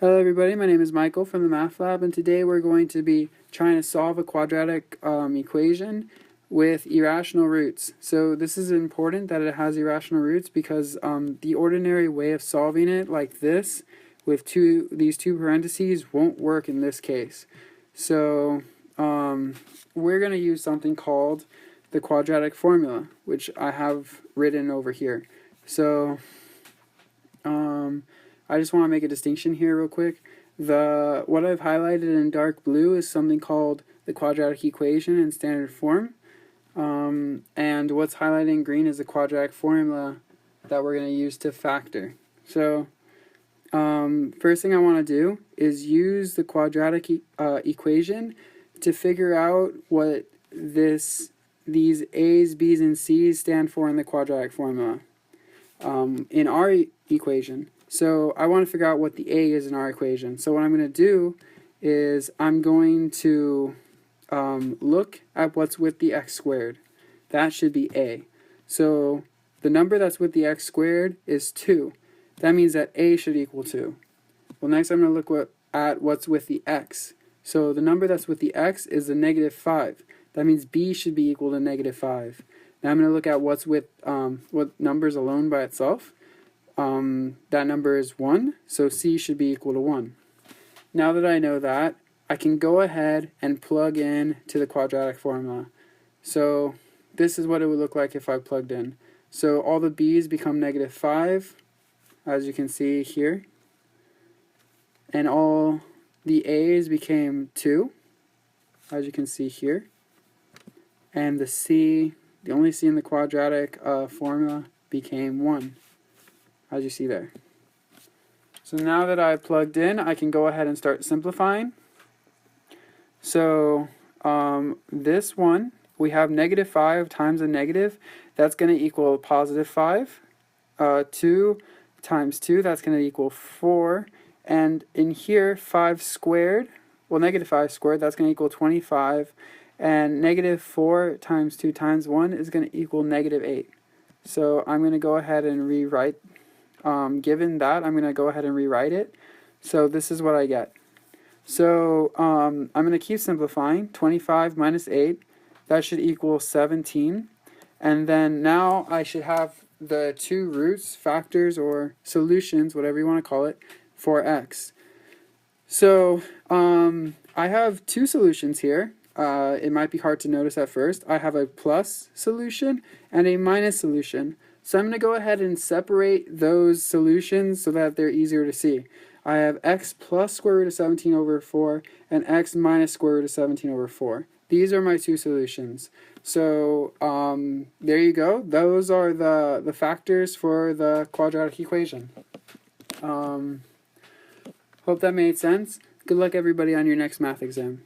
Hello everybody, my name is Michael from the Math Lab, and today we're going to be trying to solve a quadratic equation with irrational roots. So this is important that it has irrational roots because the ordinary way of solving it, like this, with these two parentheses, won't work in this case. So we're going to use something called the quadratic formula, which I have written over here. So I just want to make a distinction here real quick. What I've highlighted in dark blue is something called the quadratic equation in standard form. And what's highlighted in green is the quadratic formula that we're going to use to factor. So first thing I want to do is use the quadratic equation to figure out what these A's, B's, and C's stand for in the quadratic formula in our equation. So I want to figure out what the A is in our equation. So what I'm going to do is I'm going to look at what's with the x squared. That should be A. So the number that's with the x squared is 2. That means that A should equal 2. Well, next I'm going to look at what's with the x. So the number that's with the x is the negative 5. That means B should be equal to negative 5. Now I'm going to look at what's with what numbers alone by itself. That number is 1, so C should be equal to 1. Now that I know that, I can go ahead and plug in to the quadratic formula. So this is what it would look like if I plugged in. So all the B's become negative 5, as you can see here. And all the A's became 2, as you can see here. And the C, the only C in the quadratic formula, became 1. As you see there. So now that I've plugged in, I can go ahead and start simplifying. So this one, we have negative 5 times a negative. That's going to equal positive 5. 2 times 2, that's going to equal 4. And in here, 5 squared, well, negative 5 squared, that's going to equal 25. And negative 4 times 2 times 1 is going to equal negative 8. So I'm going to go ahead and rewrite. Given that, I'm going to go ahead and rewrite it. So this is what I get. So I'm going to keep simplifying. 25 minus 8, that should equal 17. And then now I should have the two roots, factors, or solutions, whatever you want to call it, for x. So I have two solutions here. It might be hard to notice at first. I have a plus solution and a minus solution. So I'm going to go ahead and separate those solutions so that they're easier to see. I have x plus square root of 17 over 4 and x minus square root of 17 over 4. These are my two solutions. So there you go. Those are the factors for the quadratic equation. Hope that made sense. Good luck everybody on your next math exam.